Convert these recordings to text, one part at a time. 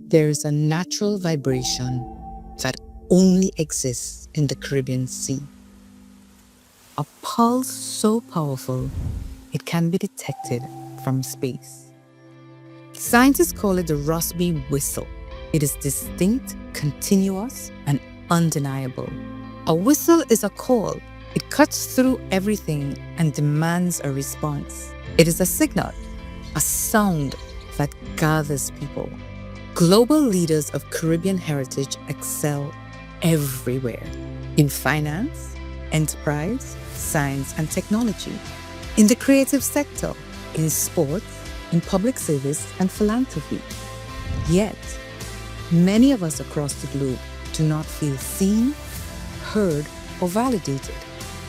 There is a natural vibration that only exists in the Caribbean Sea. A pulse so powerful it can be detected from space. Scientists call it the Rossby Whistle. It is distinct, continuous, and undeniable. A whistle is a call. It cuts through everything and demands a response. It is a signal, a sound that gathers people. Global leaders of Caribbean heritage excel everywhere. In finance, enterprise, science, and technology. In the creative sector, in sports, in public service, and philanthropy. Yet, many of us across the globe do not feel seen, heard, or validated.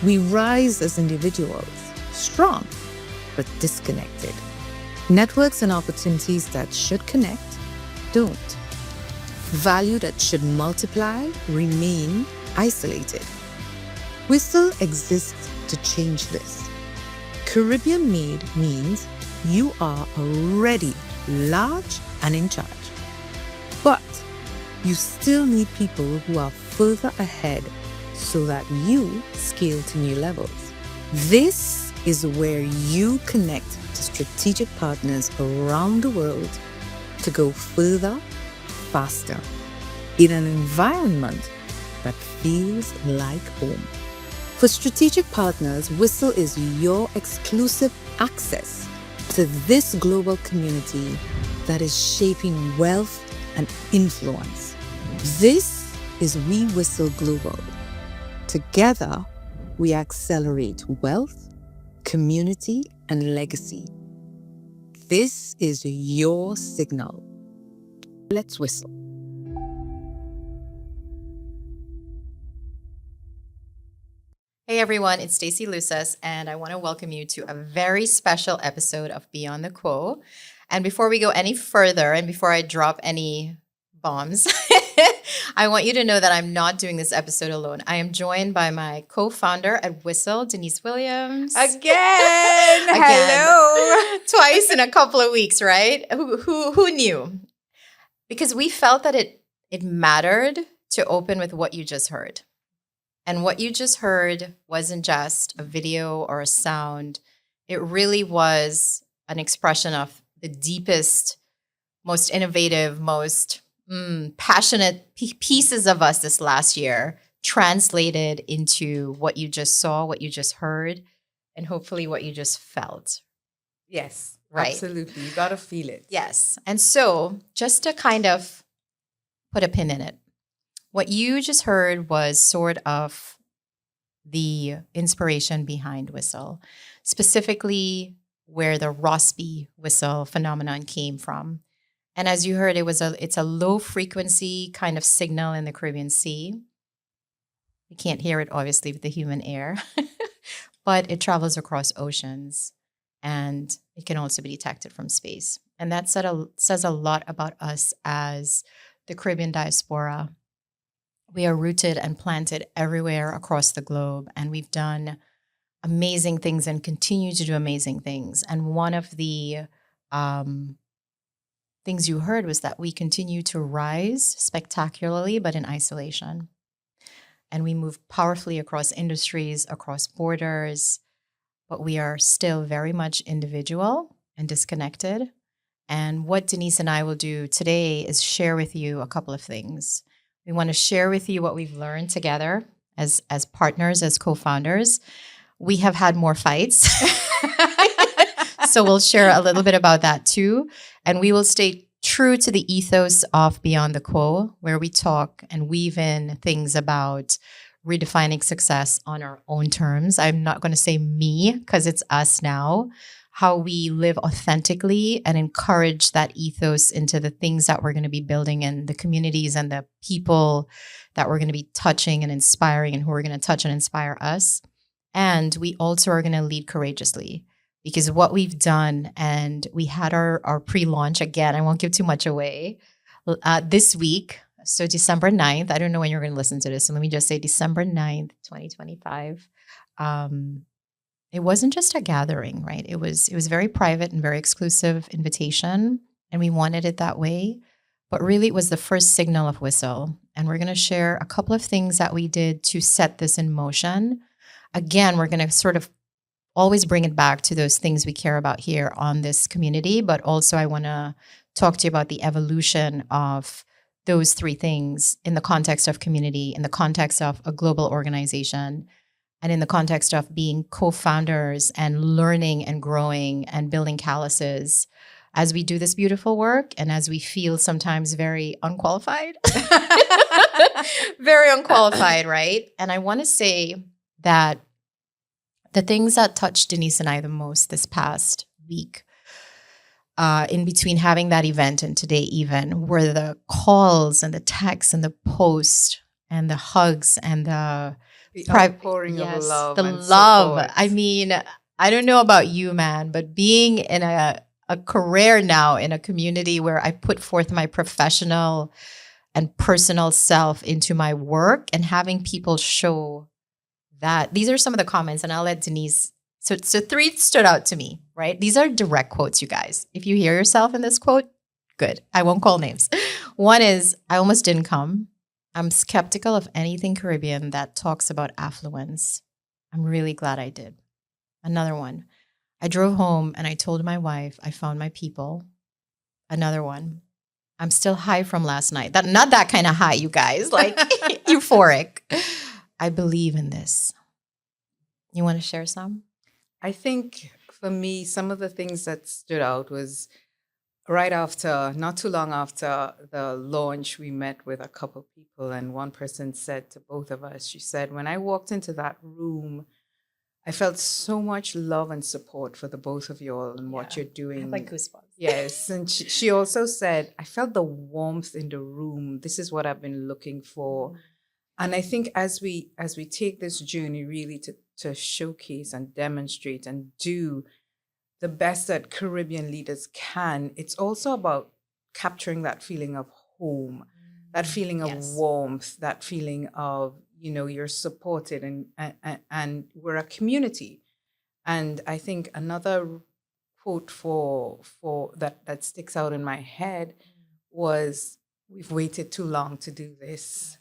We rise as individuals, strong, but disconnected. Networks and opportunities that should connect don't. Value that should multiply remain isolated. Whistle exists to change this. Caribbean made means you are already large and in charge. But you still need people who are further ahead so that you scale to new levels. This is where you connect to strategic partners around the world to go further, faster, in an environment that feels like home. For strategic partners, Whistle is your exclusive access to this global community that is shaping wealth and influence. This is We Whistle Global. Together, we accelerate wealth, community, and legacy. This is your signal. Let's whistle. Hey everyone, it's Stacey Luces, and I want to welcome you to a very special episode of Beyond the Quo. And before we go any further, and before I drop any bombs, I want you to know that I'm not doing this episode alone. I am joined by my co-founder at Whistle, Denise Williams. Again. Hello. Twice in a couple of weeks, right? Who knew? Because we felt that it mattered to open with what you just heard. And what you just heard wasn't just a video or a sound. It really was an expression of the deepest, most innovative, most passionate pieces of us this last year, translated into what you just saw, what you just heard, and hopefully what you just felt. Yes, Right. absolutely. You got to feel it. Yes. And so just to kind of put a pin in it, what you just heard was sort of the inspiration behind Whistle, specifically where the Rossby Whistle phenomenon came from. And as you heard, it's a low frequency kind of signal in the Caribbean Sea. You can't hear it, obviously, with the human ear, but it travels across oceans, and it can also be detected from space. And that says a lot about us as the Caribbean diaspora. We are rooted and planted everywhere across the globe, and we've done amazing things and continue to do amazing things. And one of the things you heard was that we continue to rise spectacularly, but in isolation. And we move powerfully across industries, across borders, but we are still very much individual and disconnected. And what Denise and I will do today is share with you a couple of things. We want to share with you what we've learned together as partners, as co-founders. We have had more fights. So we'll share a little bit about that too. And we will stay true to the ethos of Beyond the Quo, where we talk and weave in things about redefining success on our own terms. I'm not going to say me because it's us now. How we live authentically and encourage that ethos into the things that we're going to be building and the communities and the people that we're going to be touching and inspiring and who are going to touch and inspire us. And we also are going to lead courageously, because what we've done, and we had our pre-launch again, I won't give too much away, this week. So December 9th, I don't know when you're going to listen to this. So let me just say December 9th, 2025. it wasn't just a gathering, right? It was very private and very exclusive invitation, and we wanted it that way. But really, it was the first signal of Whistle. And we're going to share a couple of things that we did to set this in motion. Again, we're going to sort of always bring it back to those things we care about here on this community. But also, I want to talk to you about the evolution of those three things in the context of community, in the context of a global organization, and in the context of being co-founders and learning and growing and building calluses as we do this beautiful work and as we feel sometimes very unqualified. Very unqualified, right? And I want to say that the things that touched Denise and I the most this past week, in between having that event and today even, were the calls and the texts and the posts and the hugs and the outpouring of love. The and love. support. I mean, I don't know about you, man, but being in a career now in a community where I put forth my professional and personal self into my work and having people show that. These are some of the comments, and I'll let Denise. So three stood out to me, right? These are direct quotes, you guys. If you hear yourself in this quote, good. I won't call names. One is, I almost didn't come. I'm skeptical of anything Caribbean that talks about affluence. I'm really glad I did. Another one, I drove home and I told my wife I found my people. Another one, I'm still high from last night. Not that kind of high, you guys, like euphoric. I believe in this. You want to share some? I think for me, some of the things that stood out was right after, not too long after the launch, we met with a couple of people, and one person said to both of us, she said, when I walked into that room, I felt so much love and support for the both of you all and what you're doing. I have like goosebumps. Yes. And she also said, I felt the warmth in the room. This is what I've been looking for. And I think as we take this journey really to showcase and demonstrate and do the best that Caribbean leaders can, it's also about capturing that feeling of home, that feeling of warmth, that feeling of, you're supported and we're a community. And I think another quote for that sticks out in my head was, we've waited too long to do this.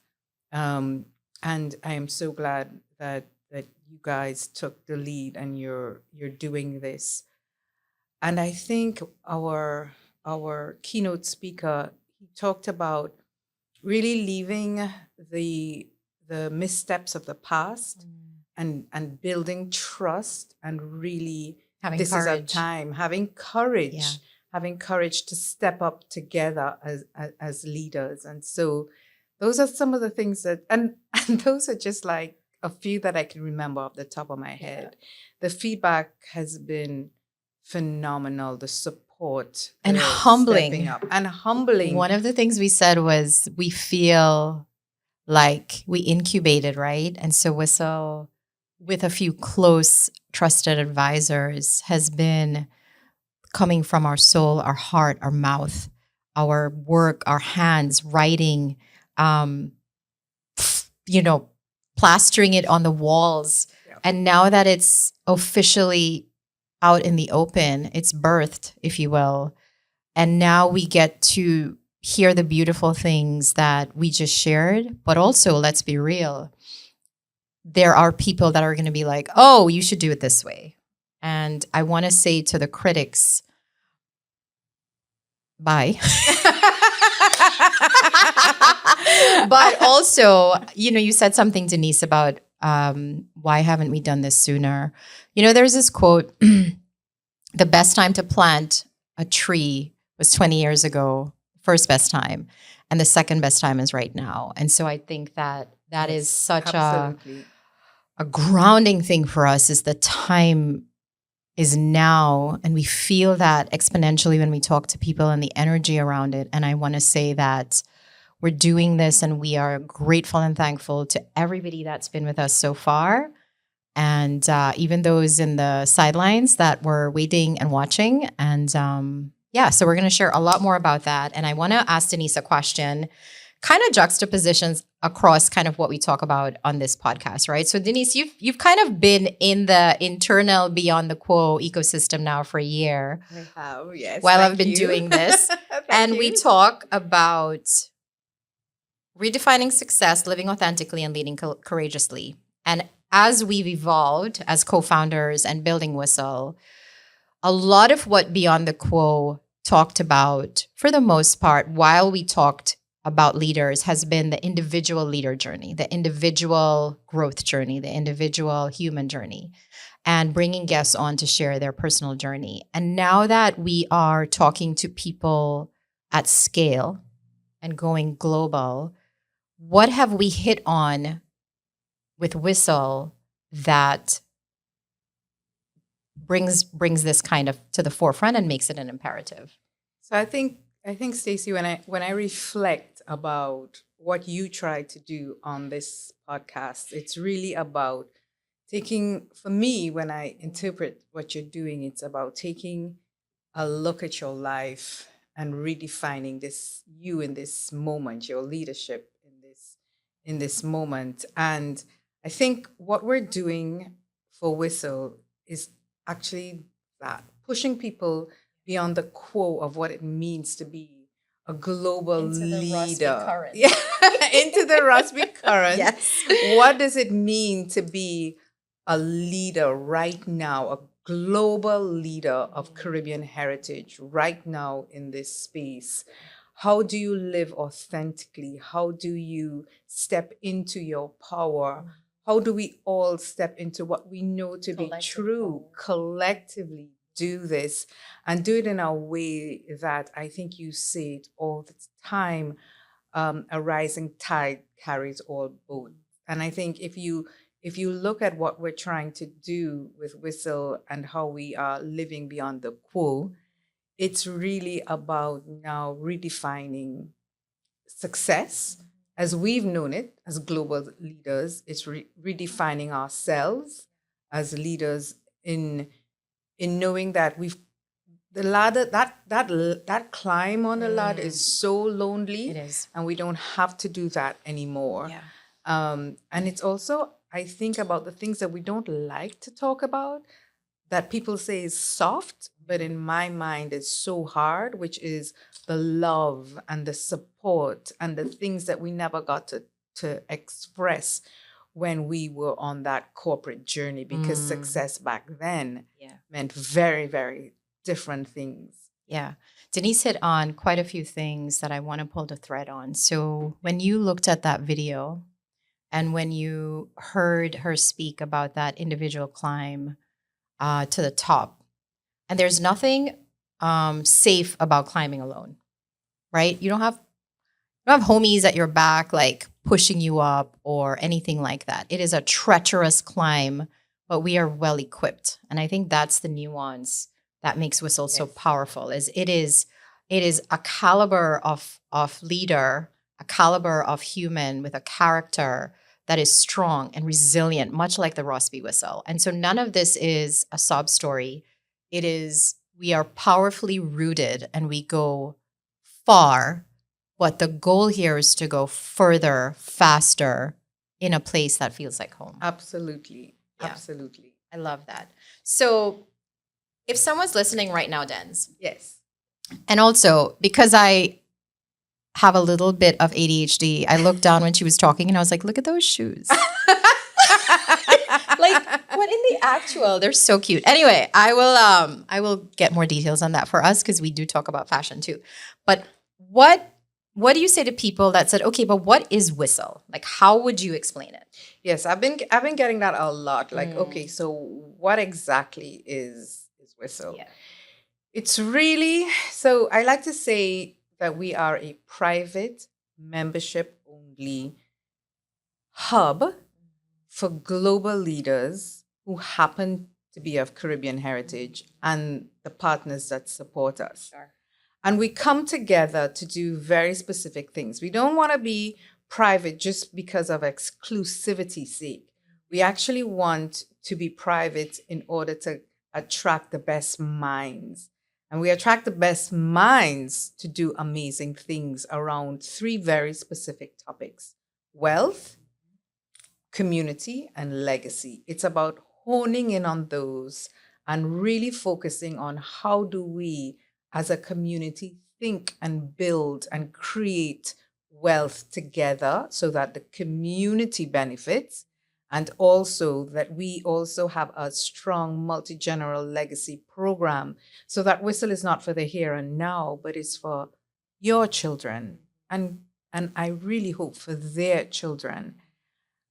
And I am so glad that you guys took the lead and you're doing this. And I think our keynote speaker, he talked about really leaving the missteps of the past and building trust and really Having this courage. is a time having courage to step up together as leaders. And so those are some of the things that and those are just like a few that I can remember off the top of my head. The feedback has been phenomenal, the support And the humbling. stepping up, and humbling. One of the things we said was we feel like we incubated, right? And so Whistle, with a few close, trusted advisors, has been coming from our soul, our heart, our mouth, our work, our hands, writing, plastering it on the walls. Yeah. And now that it's officially out in the open, it's birthed, if you will. And now we get to hear the beautiful things that we just shared. But also, let's be real, there are people that are going to be like, oh, you should do it this way. And I want to say to the critics, bye. But also, you said something, Denise, about why haven't we done this sooner? There's this quote, the best time to plant a tree was 20 years ago, first best time, and the second best time is right now. And so I think that is such a grounding thing for us, is the time is now, and we feel that exponentially when we talk to people and the energy around it. And I want to say that we're doing this and we are grateful and thankful to everybody that's been with us so far. And even those in the sidelines that were waiting and watching. And so we're going to share a lot more about that. And I want to ask Denise a question, kind of juxtapositions across kind of what we talk about on this podcast, right? So Denise, you've kind of been in the internal Beyond the Quo ecosystem now for a year. I have, yes. While thank I've been you. doing this. Thank And we you. talk about redefining success, living authentically, and leading courageously. And as we've evolved as co-founders and building Whistle, a lot of what Beyond the Quo talked about, for the most part, while we talked about leaders, has been the individual leader journey, the individual growth journey, the individual human journey, and bringing guests on to share their personal journey. And now that we are talking to people at scale and going global, what have we hit on with Whistle that brings this kind of to the forefront and makes it an imperative? So I think Stacey, when I reflect about what you try to do on this podcast, it's really about taking, for me, when I interpret what you're doing, it's about taking a look at your life and redefining you in this moment, your leadership in this moment. And I think what we're doing for Whistle is actually that, pushing people beyond the quo of what it means to be a global Into the leader. Rossby current. Yeah, into the Rossby current. Yes. What does it mean to be a leader right now, a global leader of Caribbean heritage right now in this space? How do you live authentically? How do you step into your power? How do we all step into what we know to be true, collectively do this, and do it in a way that I think you say it all the time, a rising tide carries all boats. And I think if you look at what we're trying to do with Whistle and how we are living beyond the quo, it's really about now redefining success as we've known it as global leaders. It's redefining ourselves as leaders in knowing that the ladder, that climb on the ladder is so lonely. It is. And we don't have to do that anymore. Yeah. And it's also, I think about the things that we don't like to talk about, that people say is soft, but in my mind is so hard, which is the love and the support and the things that we never got to express when we were on that corporate journey, because success back then meant very, very different things. Yeah. Denise hit on quite a few things that I want to pull the thread on. So when you looked at that video and when you heard her speak about that individual climb to the top, and there's nothing safe about climbing alone, right? You don't have homies at your back like pushing you up or anything like that. It is a treacherous climb, but we are well equipped. And I think that's the nuance that makes Whistle so powerful. Is it is a caliber of leader, a caliber of human with a character that is strong and resilient, much like the Rossby Whistle. And so none of this is a sob story. It is, we are powerfully rooted and we go far, but the goal here is to go further, faster, in a place that feels like home. Absolutely. Yeah. Absolutely. I love that. So if someone's listening right now, Dens, Yes. and also because I have a little bit of ADHD, I looked down when she was talking and I was like, look at those shoes. Like, what in the actual? They're so cute. Anyway, I will get more details on that for us because we do talk about fashion too. But what do you say to people that said, okay, but what is Whistle? Like, how would you explain it? Yes, I've been getting that a lot. Like, okay, so what exactly is Whistle? Yeah. It's really, so I like to say that we are a private membership only hub for global leaders who happen to be of Caribbean heritage and the partners that support us. Sure. And we come together to do very specific things. We don't want to be private just because of exclusivity's sake. We actually want to be private in order to attract the best minds And we attract the best minds to do amazing things around 3 very specific topics: wealth, community, and legacy. It's about honing in on those and really focusing on how do we as a community think and build and create wealth together so that the community benefits, and also that we also have a strong multi-general legacy program, so that Whistle is not for the here and now, but it's for your children, and I really hope for their children.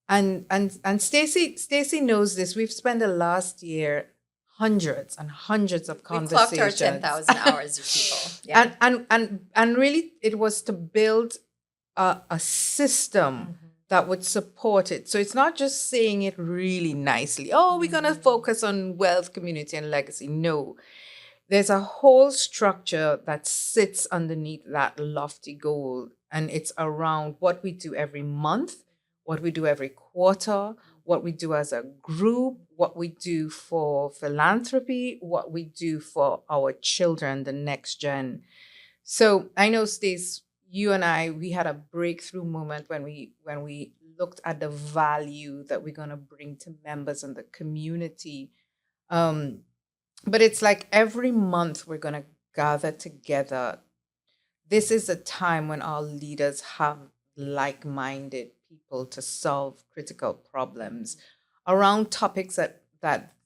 And Stacey knows this. We've spent the last year hundreds and hundreds of We clocked conversations. our 10,000 hours of people. Yeah. And really it was to build a system that would support it. So it's not just saying it really nicely. Oh, we're going to focus on wealth, community, and legacy. No, there's a whole structure that sits underneath that lofty goal. And it's around what we do every month, what we do every quarter, what we do as a group, what we do for philanthropy, what we do for our children, the next gen. So I know, Stace, you and I, we had a breakthrough moment when we looked at the value that we're going to bring to members in the community. But it's like every month we're going to gather together. This is a time when our leaders have like-minded people to solve critical problems around topics that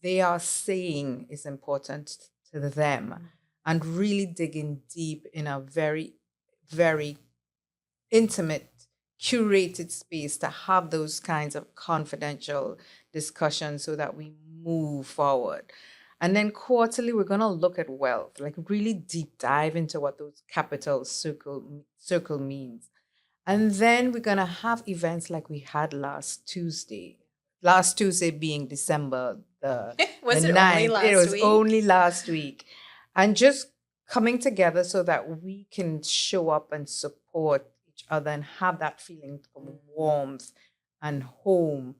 they are saying is important to them, and really digging deep in a very, very intimate, curated space to have those kinds of confidential discussions so that we move forward. And then quarterly, we're going to look at wealth, like really deep dive into what those capital circle means. And then we're going to have events like we had last Tuesday being December the Was the it 9th. only last It was week? only last week. And just coming together so that we can show up and support each other and have that feeling of warmth and home.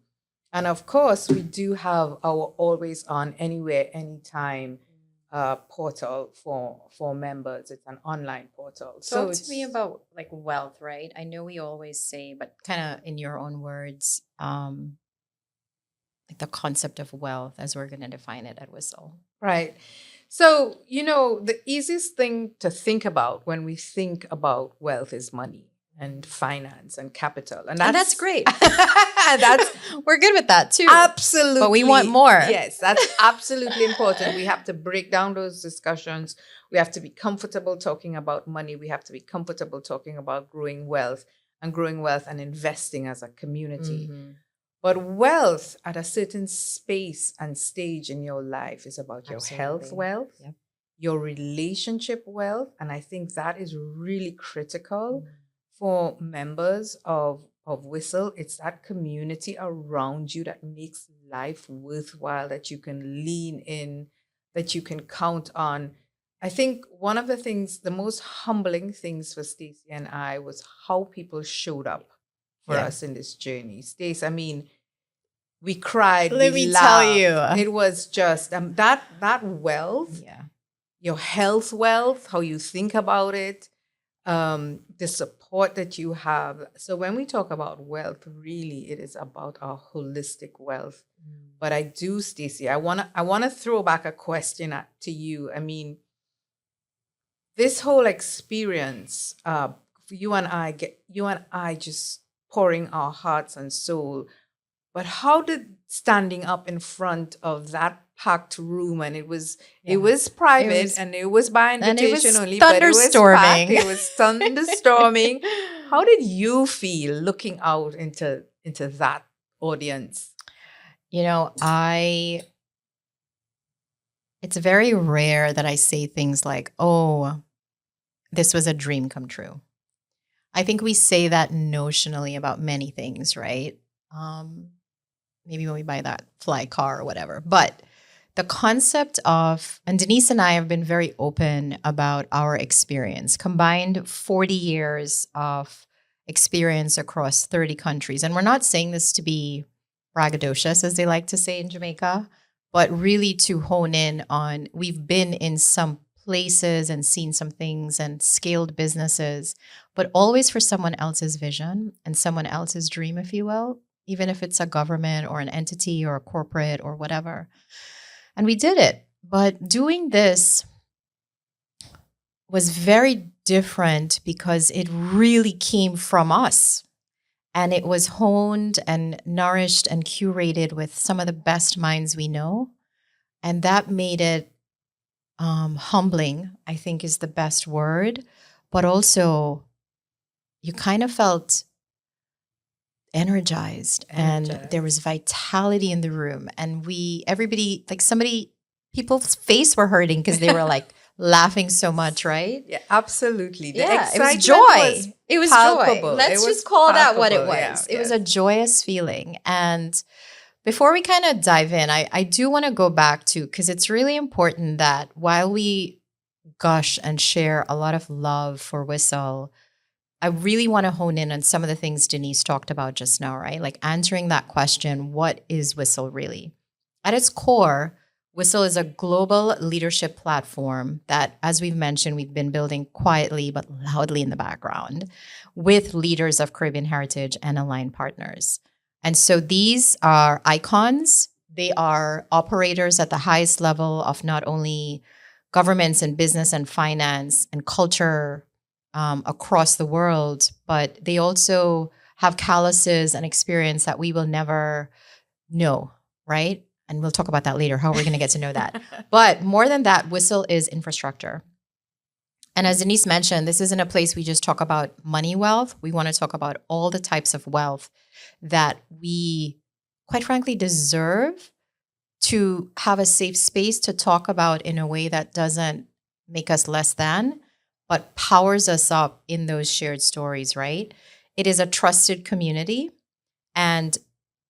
And of course, we do have our always on, anywhere, anytime portal for members. It's an online portal. Talk to me about like wealth, right? I know we always say, but kind of in your own words, like the concept of wealth as we're going to define it at Whistle. Right. So, the easiest thing to think about when we think about wealth is money and finance and capital. And that's great. that's We're good with that too. absolutely. But we want more. Yes, that's absolutely important. We have to break down those discussions. We have to be comfortable talking about money. We have to be comfortable talking about growing wealth and investing as a community. Mhm. But wealth at a certain space and stage in your life is about your health Absolutely. wealth, Yep. your relationship wealth. And I think that is really critical for members of Whistle. It's that community around you that makes life worthwhile, that you can lean in, that you can count on. I think one of the most humbling things for Stacey and I was how people showed up for Yeah. us in this journey. Stace, I mean, we cried. Let we me tell laughed. you. It was just that wealth, Yeah. your health wealth, how you think about it, the support that you have. So when we talk about wealth, really, it is about our holistic wealth. But I do, Stacey, I wanna throw back a question to you. I mean, this whole experience, you and I just pouring our hearts and soul. But how did standing up in front of that packed room, and it was private and it was by invitation only, but it was packed, it was thunderstorming. How did you feel looking out into that audience? It's very rare that I say things like, oh, this was a dream come true. I think we say that notionally about many things, right? Maybe when we buy that fly car or whatever. But the concept of, and Denise and I have been very open about our experience, combined 40 years of experience across 30 countries. And we're not saying this to be braggadocious, as they like to say in Jamaica, but really to hone in on, we've been in some places and seen some things and scaled businesses, but always for someone else's vision and someone else's dream, if you will, even if it's a government or an entity or a corporate or whatever. And we did it. But doing this was very different because it really came from us. And it was honed and nourished and curated with some of the best minds we know. And that made it humbling, I think is the best word. But also, you kind of felt energized. And there was vitality in the room. And everybody, like people's face were hurting because they were like, laughing so much, right? Yeah, absolutely. It was joy. It was palpable. joy. Let's just call that what it was. It was a joyous feeling. And before we kind of dive in, I do want to go back to, because it's really important that while we gush and share a lot of love for Whistle, I really want to hone in on some of the things Denise talked about just now, right? Like answering that question, what is Whistle really? At its core, Whistle is a global leadership platform that, as we've mentioned, we've been building quietly but loudly in the background with leaders of Caribbean heritage and aligned partners. And so these are icons. They are operators at the highest level of not only governments and business and finance and culture across the world, but they also have calluses and experience that we will never know, right? And we'll talk about that later, how we're going to get to know that. But more than that, Whistle is infrastructure. And as Denise mentioned, this isn't a place we just talk about money wealth. We want to talk about all the types of wealth that we, quite frankly, deserve to have a safe space to talk about in a way that doesn't make us less than, but powers us up in those shared stories, right? It is a trusted community. And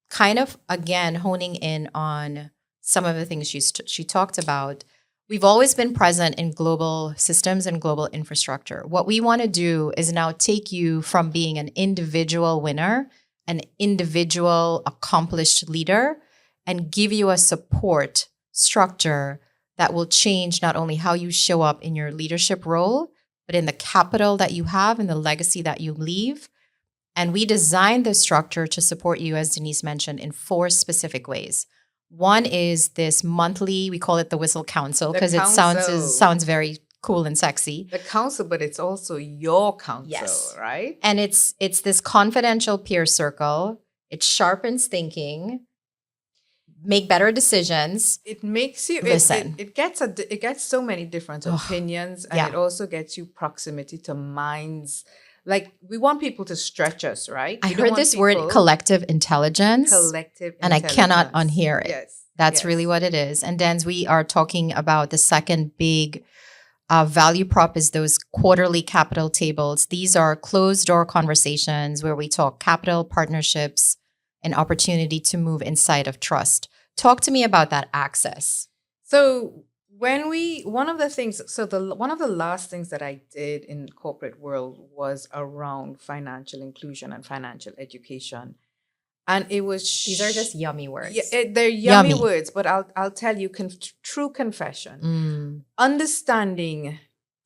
kind of, again, honing in on some of the things she talked about, we've always been present in global systems and global infrastructure. What we want to do is now take you from being an individual winner, an individual accomplished leader, and give you a support structure that will change not only how you show up in your leadership role, but in the capital that you have and the legacy that you leave. And we designed the structure to support you, as Denise mentioned, in 4 specific ways. One is this monthly, we call it the Whistle Council, because it sounds very cool and sexy. The council, but it's also your council, yes. Right? And it's this confidential peer circle. It sharpens thinking, make better decisions. It makes you listen. It gets so many different opinions, and it also gets you proximity to minds. Like, we want people to stretch us, right? I heard this word collective intelligence. And I cannot unhear it. Yes. That's really what it is. And then we are talking about the second big value prop is those quarterly capital tables. These are closed door conversations where we talk capital, partnerships, and opportunity to move inside of trust. Talk to me about that access. So one of the last things that I did in corporate world was around financial inclusion and financial education. And it was these are just yummy words. Yeah, they're yummy words, but I'll tell you, true confession. Understanding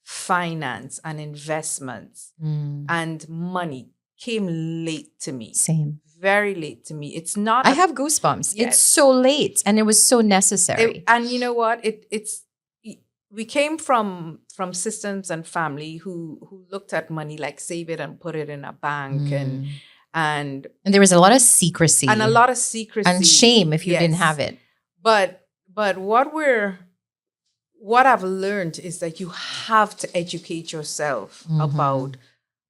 finance and investments and money came late to me. Same. Very late to me. It's not. I have goosebumps. Yes. It's so late, and it was so necessary. And you know what? We came from systems and family who looked at money like save it and put it in a bank and there was a lot of secrecy and shame if you didn't have it. But what I've learned is that you have to educate yourself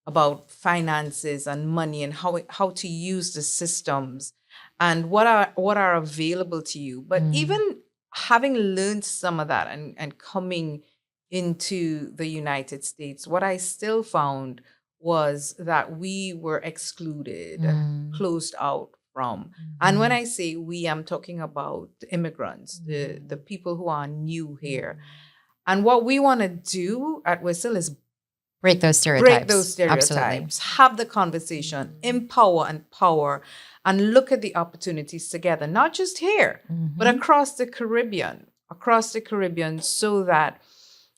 about finances and money and how to use the systems and what are available to you. But even having learned some of that and coming into the United States, what I still found was that we were excluded, closed out from. And when I say we, I'm talking about the immigrants, the people who are new here. And what we want to do at Whistle is break those stereotypes. Absolutely. Have the conversation, empower and power, and look at the opportunities together, not just here, but across the Caribbean, so that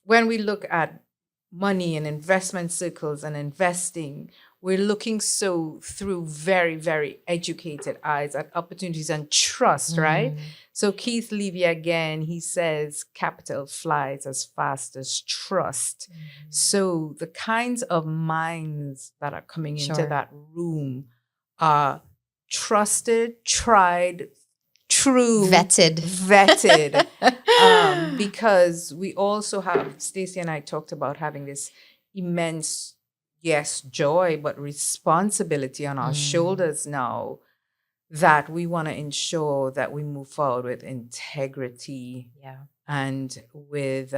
when we look at money and investment circles and investing, we're looking so through very, very educated eyes at opportunities and trust, right? So Keith Levy, again, he says capital flies as fast as trust. So the kinds of minds that are coming into Sure. that room are trusted, tried, true, Vetted. because we also have, Stacey and I talked about having this immense, yes, joy, but responsibility on our shoulders now, that we want to ensure that we move forward with integrity Yeah. and with,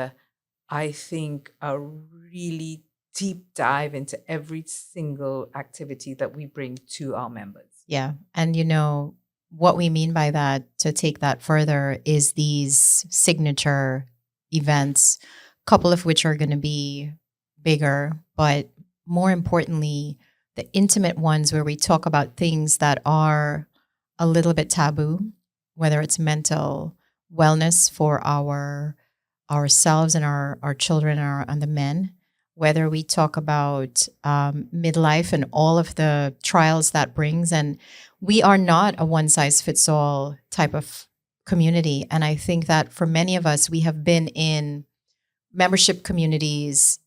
I think, a really deep dive into every single activity that we bring to our members. Yeah. And what we mean by that, to take that further, is these signature events, a couple of which are going to be bigger, but more importantly, the intimate ones where we talk about things that are a little bit taboo, whether it's mental wellness for ourselves and our children and the men, whether we talk about midlife and all of the trials that brings. And we are not a one-size-fits-all type of community. And I think that for many of us, we have been in membership communities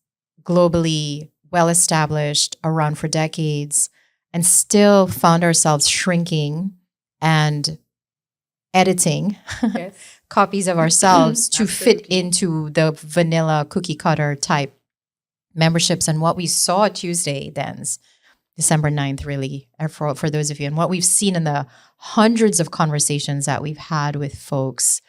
globally well-established, around for decades, and still found ourselves shrinking and editing Yes. copies of ourselves to fit Absolutely. into the vanilla cookie cutter type memberships. And what we saw Tuesday, December 9th, really, for those of you, and what we've seen in the hundreds of conversations that we've had with folks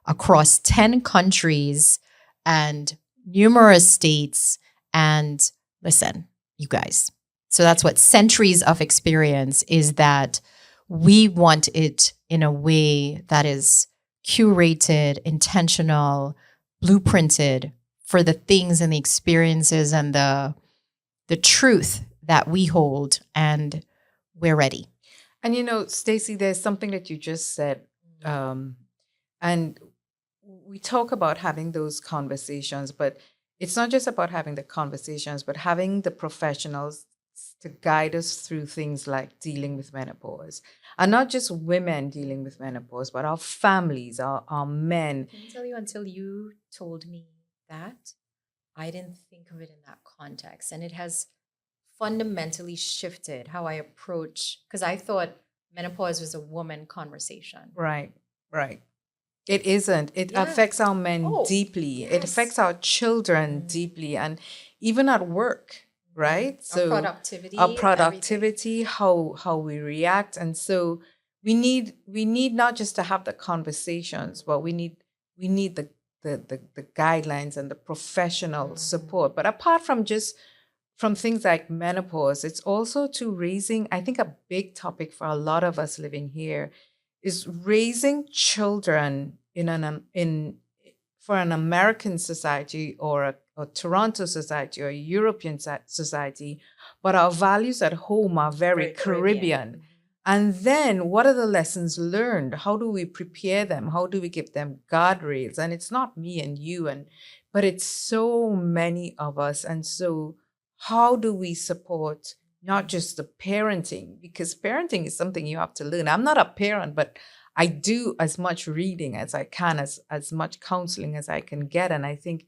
across 10 countries and numerous states. And listen, you guys, so that's what centuries of experience is, that we want it in a way that is curated, intentional, blueprinted for the things and the experiences and the truth that we hold, and we're ready. And Stacey, there's something that you just said, and we talk about having those conversations, but it's not just about having the conversations, but having the professionals to guide us through things like dealing with menopause, and not just women dealing with menopause, but our families, our men. Can I tell you, until you told me that, I didn't think of it in that context. And it has fundamentally shifted how I approach, because I thought menopause was a woman conversation. Right. It isn't. It Yeah. affects our men Oh, deeply. It yes. affects our children deeply, and even at work, right? Our productivity. Everything. how we react, and so we need not just to have the conversations, but we need the guidelines and the professional support. But apart from things like menopause, it's also to raising. I think a big topic for a lot of us living here is raising children for an American society or a Toronto society or a European society, but our values at home are very Caribbean. And then what are the lessons learned? How do we prepare them? How do we give them guardrails? And it's not me and you, but it's so many of us. And so how do we support not just the parenting, because parenting is something you have to learn. I'm not a parent, but I do as much reading as I can, as much counseling as I can get. And I think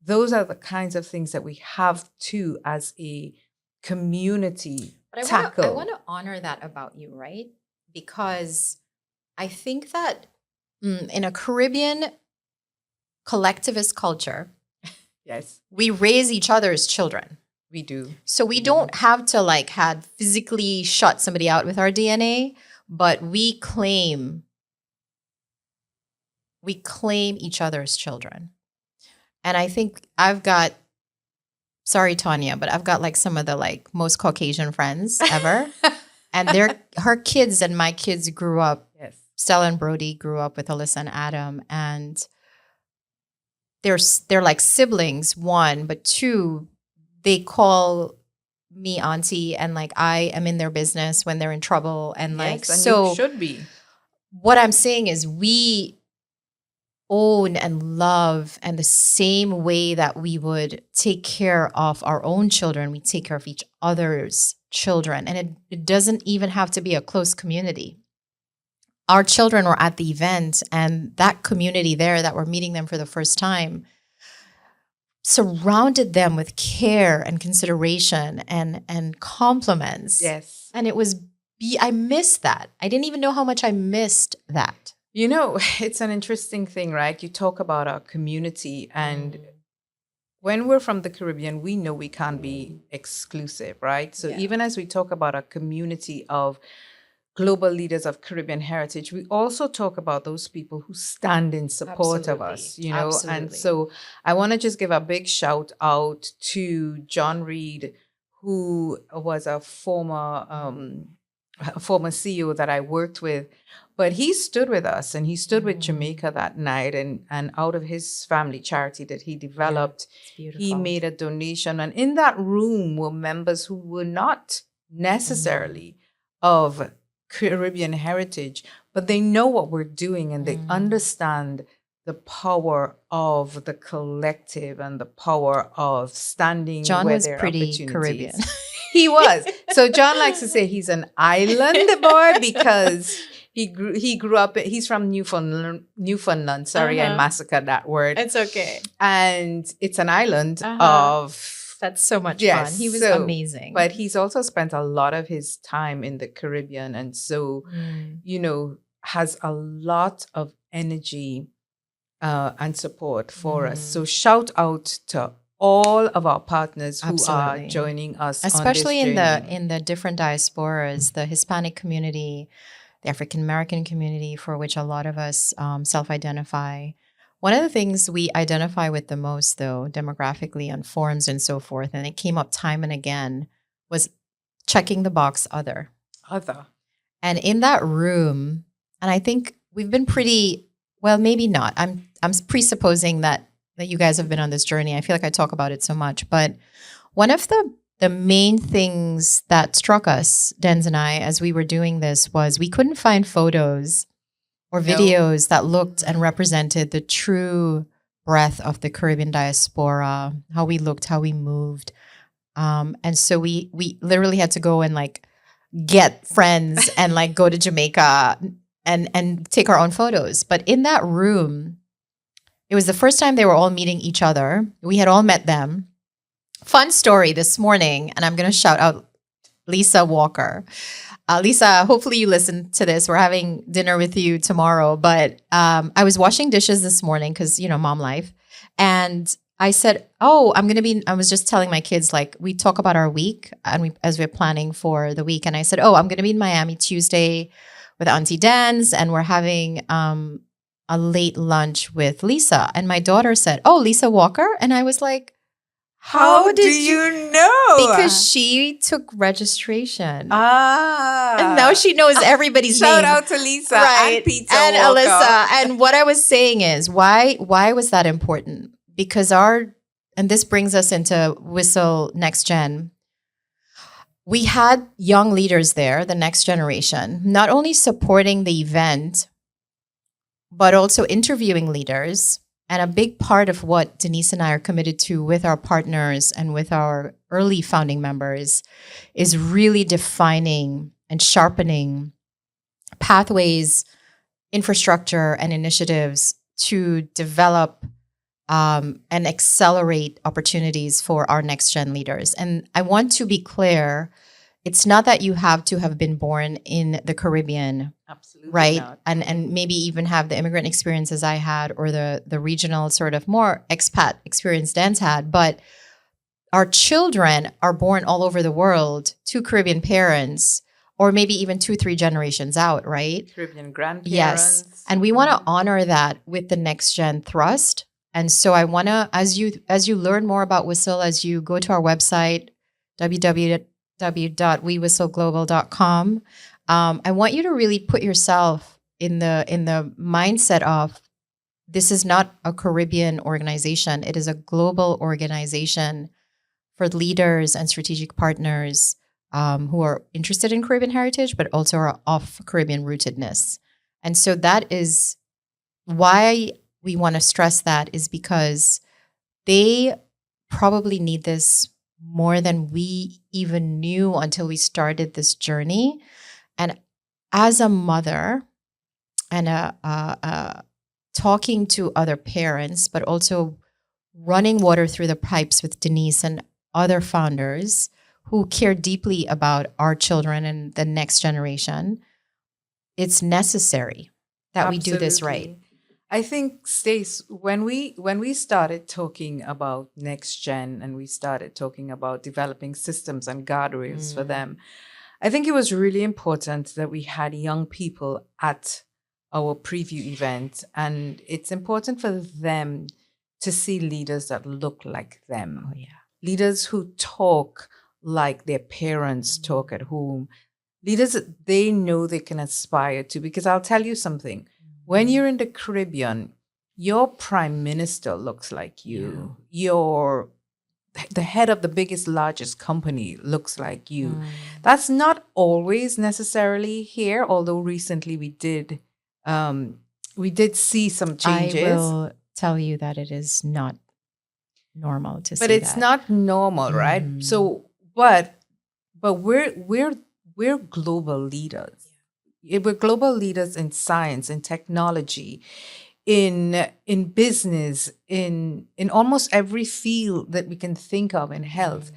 those are the kinds of things that we have to, as a community, tackle. I want to honor that about you, right? Because I think that in a Caribbean collectivist culture, Yes, we raise each other's children. we do. So we don't have to had physically shut somebody out with our DNA, but we claim each other's children. And I think sorry, Tanya, but I've got some of the most Caucasian friends ever. And her kids and my kids grew up. Yes. Stella and Brody grew up with Alyssa and Adam, and they're like siblings, one, but two, they call me auntie, and I am in their business when they're in trouble, and Yes, and so you should be. what I'm saying is, we own and love, and the same way that we would take care of our own children, we take care of each other's children. And it doesn't even have to be a close community. Our children were at the event, and that community there that were meeting them for the first time surrounded them with care and consideration and compliments. Yes. And it was, I missed that. I didn't even know how much I missed that. You know, it's an interesting thing, right? You talk about our community, and when we're from the Caribbean, we know we can't be exclusive, right? So even as we talk about a community of global leaders of Caribbean heritage, we also talk about those people who stand in support of us, you know? And so I want to just give a big shout out to John Reed, who was a former CEO that I worked with. But he stood with us, and he stood with Jamaica that night, and out of his family charity that he developed, he made a donation. And in that room were members who were not necessarily of Caribbean heritage, but they know what we're doing, and they understand the power of the collective and the power of standing John where was there are pretty opportunities. Caribbean. He was. So John likes to say he's an island boy because he grew up. He's from Newfoundland. Sorry, I massacred that word. It's okay. And it's an island of. That's so much Yes, fun. He was so, amazing. But he's also spent a lot of his time in the Caribbean, and so you know, has a lot of energy and support for us. So shout out to all of our partners who are joining us, especially on this in the different diasporas, the Hispanic community, the African American community, for which a lot of us self-identify. One of the things we identify with the most, though, demographically on forums and so forth, and it came up time and again, was checking the box other. And in that room, and I think we've been pretty, well, maybe not. I'm presupposing that you guys have been on this journey. I feel like I talk about it so much, but one of the main things that struck us, Denz and I, as we were doing this, was we couldn't find photos or videos that looked and represented the true breadth of the Caribbean diaspora, how we looked, how we moved. And so we literally had to go and like get friends and like go to Jamaica and take our own photos. But in that room, it was the first time they were all meeting each other. We had all met them. Fun story this morning, and I'm going to shout out Lisa Walker. Lisa, hopefully you listen to this. We're having dinner with you tomorrow. But I was washing dishes this morning because, you know, mom life. And I said, I was just telling my kids, like, we talk about our week and as we're planning for the week. And I said, I'm going to be in Miami Tuesday with Auntie Denz, and we're having a late lunch with Lisa. And my daughter said, Lisa Walker? And I was like, how did you know? Because she took registration. And now she knows everybody's name. Shout out to Lisa and Peter and Walker. Alyssa. And what I was saying is, why was that important? Because and this brings us into Whistle Next Gen. We had young leaders there, the next generation, not only supporting the event, but also interviewing leaders. And a big part of what Denise and I are committed to with our partners and with our early founding members is really defining and sharpening pathways, infrastructure, and initiatives to develop and accelerate opportunities for our next gen leaders. And I want to be clear, it's not that you have to have been born in the Caribbean. Absolutely right? not. And maybe even have the immigrant experiences I had, or the regional sort of more expat experience Denz had. But our children are born all over the world to Caribbean parents, or maybe even 2-3 generations out, right? Caribbean grandparents. Yes. And we want to honor that with the next gen thrust. And so I want to, as you learn more about Whistle, as you go to our website, www.wewhistleglobal.com, I want you to really put yourself in the mindset of, this is not a Caribbean organization. It is a global organization for leaders and strategic partners who are interested in Caribbean heritage, but also are of Caribbean rootedness. And so that is why we want to stress that is because they probably need this more than we even knew until we started this journey. And as a mother and talking to other parents, but also running water through the pipes with Denise and other founders who care deeply about our children and the next generation, it's necessary that we do this right. Absolutely. I think, Stace, when we started talking about next gen and we started talking about developing systems and guardrails for them, I think it was really important that we had young people at our preview event, and it's important for them to see leaders that look like them. Oh, yeah. Leaders who talk like their parents talk at home. Leaders that they know they can aspire to. Because I'll tell you something. When you're in the Caribbean, your prime minister looks like you. The head of the biggest, largest company looks like you. That's not always necessarily here, although recently we did see some changes. I will tell you that it is not normal to see But it's that. not normal, right? So, but we're global leaders. We're global leaders in science, in technology, in business, in almost every field that we can think of in health.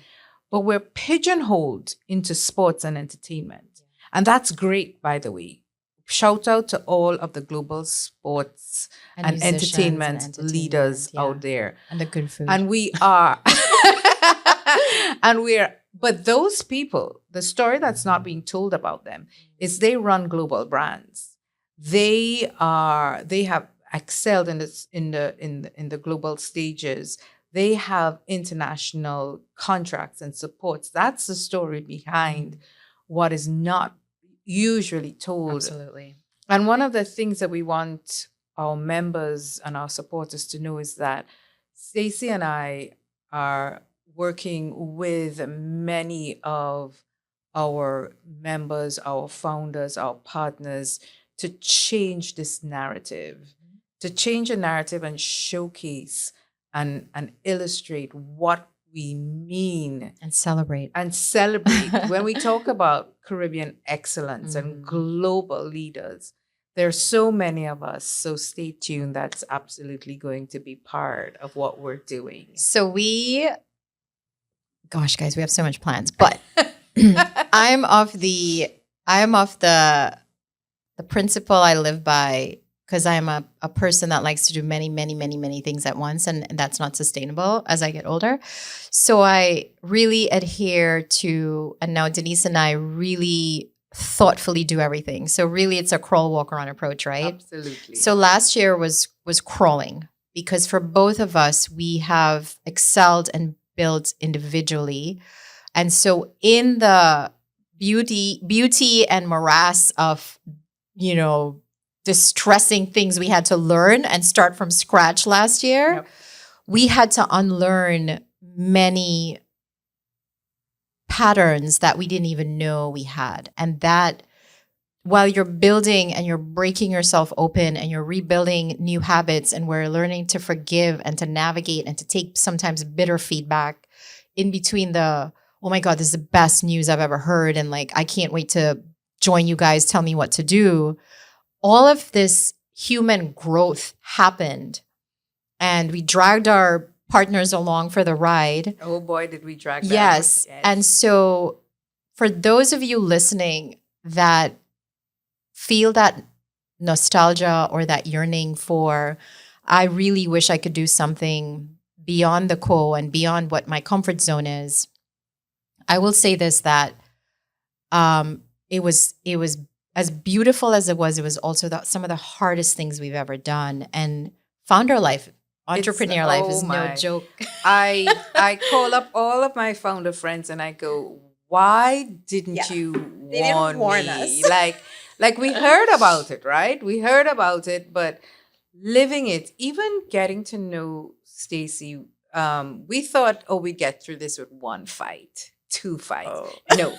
But we're pigeonholed into sports and entertainment. And that's great, by the way. Shout out to all of the global sports and entertainment leaders out there. And the good food. And we are. But those people, the story that's not being told about them is they run global brands. They have excelled in the global stages. They have international contracts and supports. That's the story behind what is not usually told. Absolutely. And one of the things that we want our members and our supporters to know is that Stacey and I are working with many of our members, our founders, our partners to change this narrative, to change a narrative and showcase and illustrate what we mean. And celebrate. When we talk about Caribbean excellence and global leaders, there's so many of us. So stay tuned. That's absolutely going to be part of what we're doing. So gosh, guys, we have so much plans, but I'm of the principle I live by, because I'm a person that likes to do many, many, many, many things at once, and that's not sustainable as I get older. So I really adhere to, and now Denise and I really thoughtfully do everything. So really it's a crawl, walk, run approach, right? Absolutely. So last year was crawling, because for both of us, we have excelled and built individually. And so in the beauty and morass of, distressing things we had to learn and start from scratch last year, we had to unlearn many patterns that we didn't even know we had. And that while you're building and you're breaking yourself open and you're rebuilding new habits, and we're learning to forgive and to navigate and to take sometimes bitter feedback in between the, oh my God, this is the best news I've ever heard, and like, I can't wait to join you guys, tell me what to do. All of this human growth happened, and we dragged our partners along for the ride. Oh boy, did we drag them. Yes. And so for those of you listening that feel that nostalgia or that yearning for, I really wish I could do something beyond the quo and beyond what my comfort zone is, I will say this, that it was as beautiful as it was also some of the hardest things we've ever done. And founder life, entrepreneur life is no joke. I call up all of my founder friends and I go, why didn't you warn me? Like we heard about it, right? We heard about it, but living it, even getting to know Stacey, we thought, we'd get through this with one fight, two fights. Oh. No.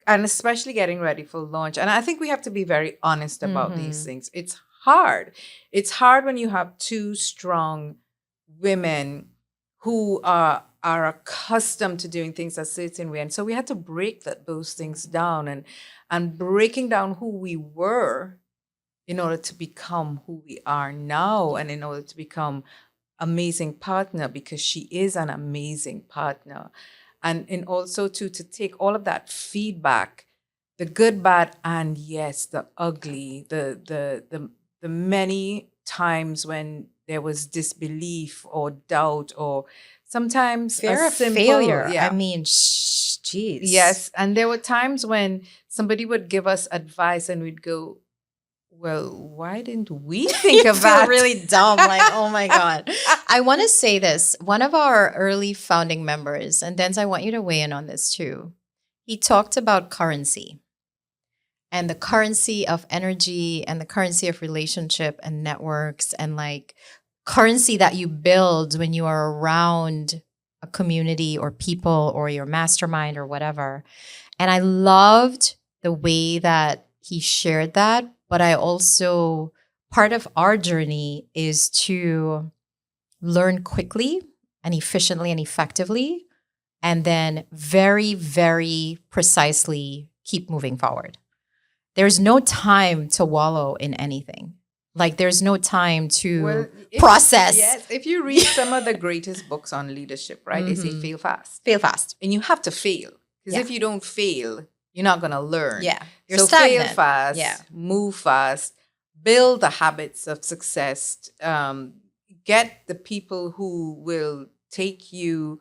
And especially getting ready for launch. And I think we have to be very honest about these things. It's hard. It's hard when you have two strong women who are accustomed to doing things a certain way. And so we had to break those things down, and breaking down who we were in order to become who we are now, and in order to become amazing partner, because she is an amazing partner. And in also to take all of that feedback, the good, bad, and yes, the ugly, the many times when there was disbelief or doubt, or sometimes Fear a of simple failure. yeah. I mean, geez. Yes, and there were times when somebody would give us advice and we'd go, well, why didn't we think You of feel that? really dumb. Like, oh my God. I want to say this. One of our early founding members, and Denz, I want you to weigh in on this too. He talked about currency, and the currency of energy, and the currency of relationship and networks, and like currency that you build when you are around a community or people or your mastermind or whatever. And I loved the way that he shared that. But I also, part of our journey is to learn quickly and efficiently and effectively, and then very, very precisely keep moving forward. There's no time to wallow in anything. Like, there's no time to process. Yes, if you read some of the greatest books on leadership, right, they say fail fast. Fail fast. And you have to fail. Because if you don't fail, you're not going to learn. Yeah. You're so stagnant. fail fast, move fast, build the habits of success, get the people who will take you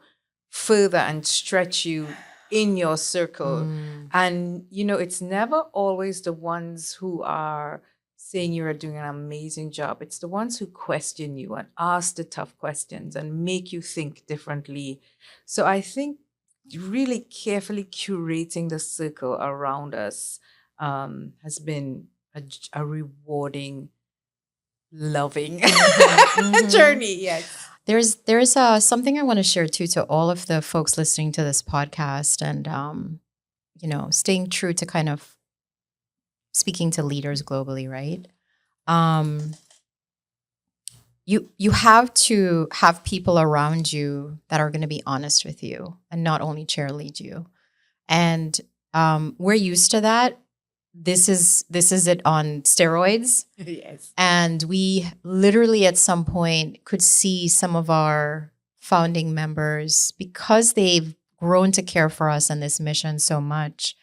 further and stretch you in your circle. And, it's never always the ones who are saying you're doing an amazing job. It's the ones who question you and ask the tough questions and make you think differently. So I think really carefully curating the circle around us has been a rewarding, loving journey. Yes. There's something I want to share too to all of the folks listening to this podcast, and staying true to kind of speaking to leaders globally, right? You have to have people around you that are going to be honest with you and not only cheerlead you. And we're used to that. This is it on steroids. Yes. And we literally at some point could see some of our founding members, because they've grown to care for us and this mission so much,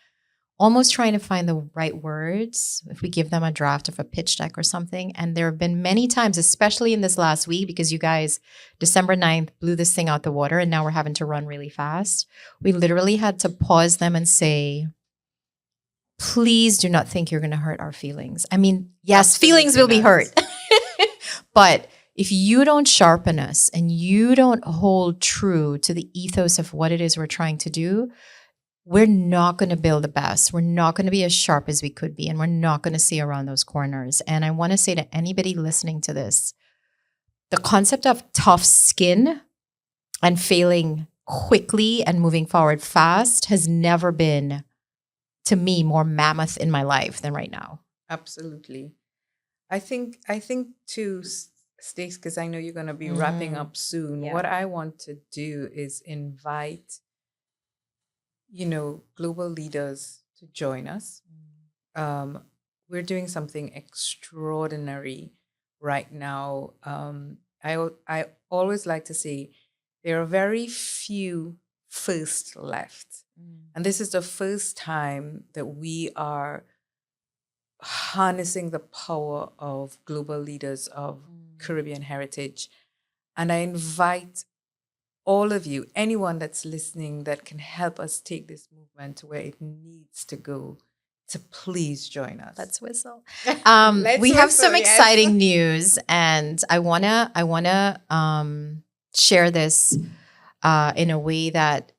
almost trying to find the right words if we give them a draft of a pitch deck or something. And there have been many times, especially in this last week, because you guys, December 9th, blew this thing out the water, and now we're having to run really fast. We literally had to pause them and say, please do not think you're going to hurt our feelings. I mean, yes, Absolutely feelings will be not. hurt. But if you don't sharpen us and you don't hold true to the ethos of what it is we're trying to do, we're not going to build the best. We're not going to be as sharp as we could be, and we're not going to see around those corners. And I want to say to anybody listening to this, the concept of tough skin and failing quickly and moving forward fast has never been, to me, more mammoth in my life than right now. Absolutely. I think too, Stacey, because I know you're going to be wrapping up soon. Yeah. What I want to do is invite, global leaders to join us. We're doing something extraordinary right now. I always like to say there are very few first left. And this is the first time that we are harnessing the power of global leaders of Caribbean heritage. And I invite all of you, anyone that's listening that can help us take this movement to where it needs to go, to please join us. Let's whistle. Let's We have whistle, some yes. exciting news, and I wanna share this in a way that,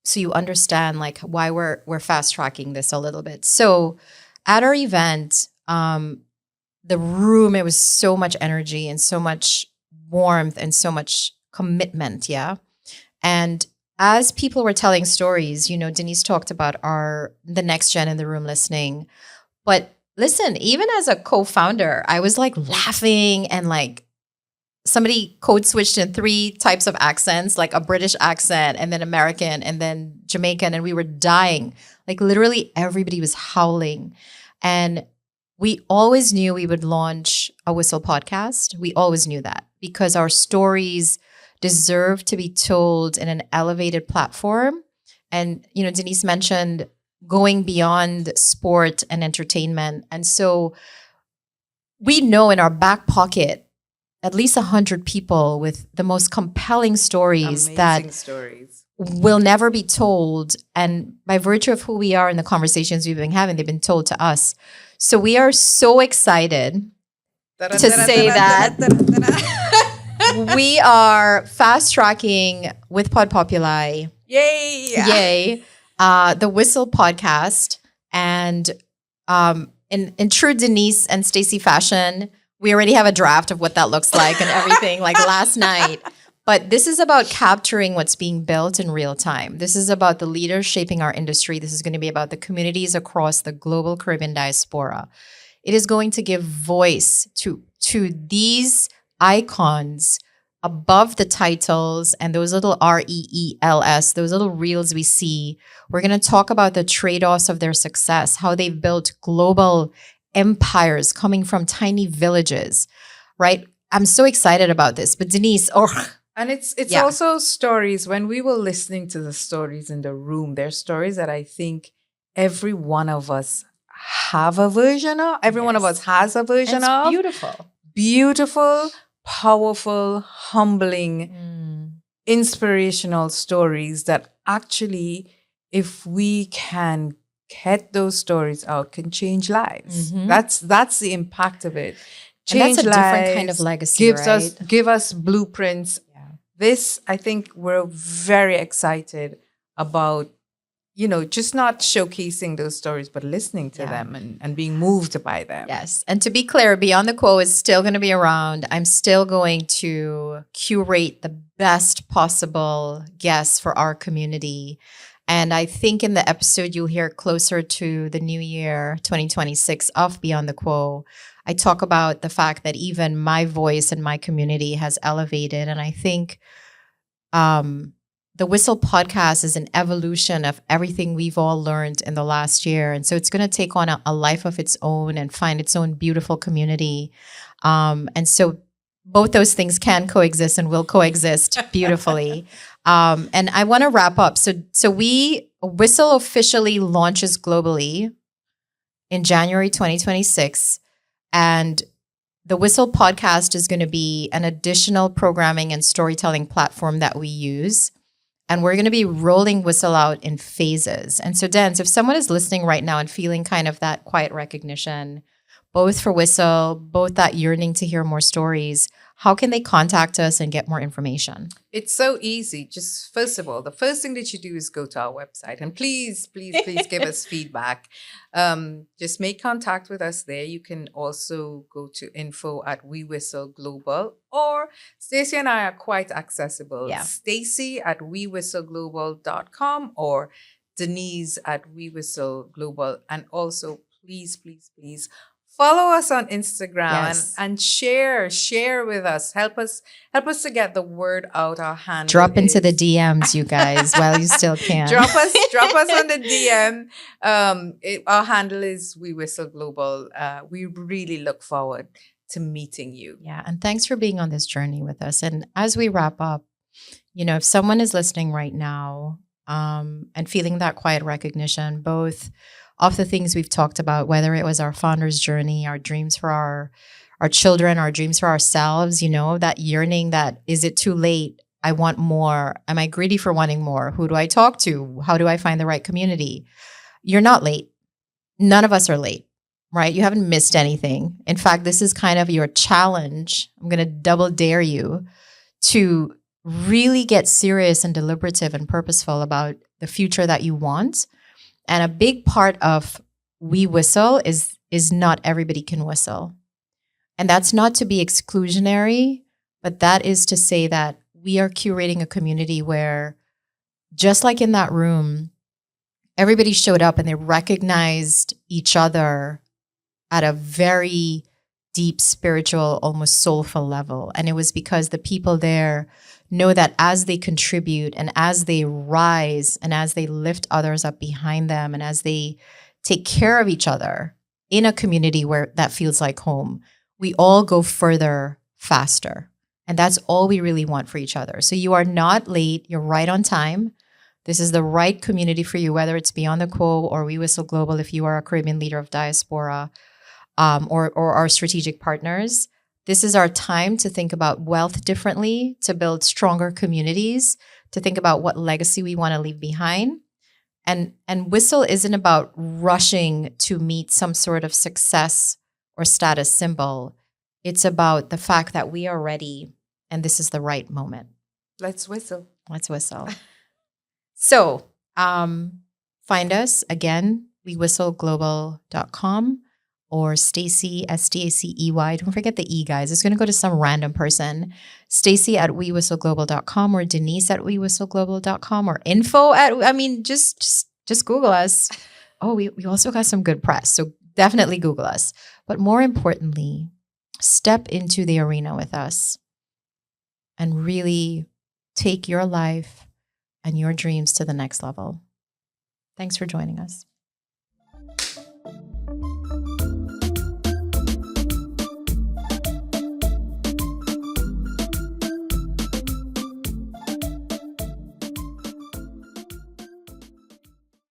so you understand like why we're fast tracking this a little bit. So at our event, the room, it was so much energy and so much warmth and so much commitment, yeah. And as people were telling stories, Denise talked about the next gen in the room listening, but listen, even as a co-founder, I was like laughing and like somebody code switched in 3 types of accents, like a British accent and then American and then Jamaican, and we were dying. Like literally everybody was howling. And we always knew we would launch a Whistle podcast. We always knew that because our stories deserve to be told in an elevated platform. And, you know, Denise mentioned going beyond sport and entertainment. And so we know in our back pocket at least 100 people with the most compelling stories Amazing stories will never be told. And by virtue of who we are and the conversations we've been having, they've been told to us. So we are so excited to say that we are fast tracking with Pod Populi. Yay! The Whistle podcast. And in true Denise and Stacey fashion, we already have a draft of what that looks like and everything like last night. But this is about capturing what's being built in real time. This is about the leaders shaping our industry. This is going to be about the communities across the global Caribbean diaspora. It is going to give voice to these icons above the titles and those little REELS, those little reels we see. We're going to talk about the trade-offs of their success, how they've built global empires coming from tiny villages, right? I'm so excited about this. But Denise, and it's also stories. When we were listening to the stories in the room, they're stories that I think every one of us have a version of. Every one of us has a version of. Beautiful. Beautiful, powerful, humbling, inspirational stories that actually, if we can get those stories out, can change lives. That's the impact of it. Change and that's a lives, different kind of legacy, give us blueprints. Yeah. This, I think we're very excited about, you know, just not showcasing those stories, but listening to them and being moved by them. Yes. And to be clear, Beyond the Quo is still going to be around. I'm still going to curate the best possible guests for our community. And I think in the episode you'll hear closer to the new year, 2026 of Beyond the Quo, I talk about the fact that even my voice and my community has elevated. And I think the Whistle podcast is an evolution of everything we've all learned in the last year. And so it's going to take on a life of its own and find its own beautiful community. And so both those things can coexist and will coexist beautifully. And I want to wrap up. So Whistle officially launches globally in January 2026. And the Whistle podcast is going to be an additional programming and storytelling platform that we use. And we're going to be rolling Whistle out in phases. And so, Dens, if someone is listening right now and feeling kind of that quiet recognition, both for Whistle, both that yearning to hear more stories, how can they contact us and get more information? It's so easy. Just first of all, the first thing that you do is go to our website and please give us feedback. Just make contact with us there. You can also go to info@WeWhistleGlobal, or Stacey and I are quite accessible. Yeah. Stacey@WeWhistleGlobal.com or Denise@WeWhistleGlobal. And also, please follow us on Instagram and share with us. Help us to get the word out. Our handle. Drop into the DMs, you guys, while you still can. Drop us on the DM. Our handle is We Whistle Global. We really look forward to meeting you. Yeah, and thanks for being on this journey with us. And as we wrap up, you know, if someone is listening right now and feeling that quiet recognition, both of the things we've talked about, whether it was our founder's journey, our dreams for our children, our dreams for ourselves, you know, that yearning that, is it too late? I want more. Am I greedy for wanting more? Who do I talk to? How do I find the right community? You're not late. None of us are late, right? You haven't missed anything. In fact, this is kind of your challenge. I'm going to double dare you to really get serious and deliberative and purposeful about the future that you want. And a big part of We Whistle is not everybody can whistle. And that's not to be exclusionary, but that is to say that we are curating a community where, just like in that room, everybody showed up and they recognized each other at a very deep spiritual, almost soulful level. And it was because the people there know that as they contribute and as they rise and as they lift others up behind them and as they take care of each other in a community where that feels like home, we all go further faster. And that's all we really want for each other. So you are not late. You're right on time. This is the right community for you, whether it's Beyond the Quo or We Whistle Global, if you are a Caribbean leader of diaspora, or our strategic partners. This is our time to think about wealth differently, to build stronger communities, to think about what legacy we want to leave behind. And Whistle isn't about rushing to meet some sort of success or status symbol. It's about the fact that we are ready and this is the right moment. Let's whistle. Let's whistle. So find us again, wewhistleglobal.com or Stacey, Stacey. Don't forget the E, guys. It's going to go to some random person. Stacey at wewhistleglobal.com or Denise at wewhistleglobal.com or info at, just Google us. Oh, we also got some good press. So definitely Google us. But more importantly, step into the arena with us and really take your life and your dreams to the next level. Thanks for joining us.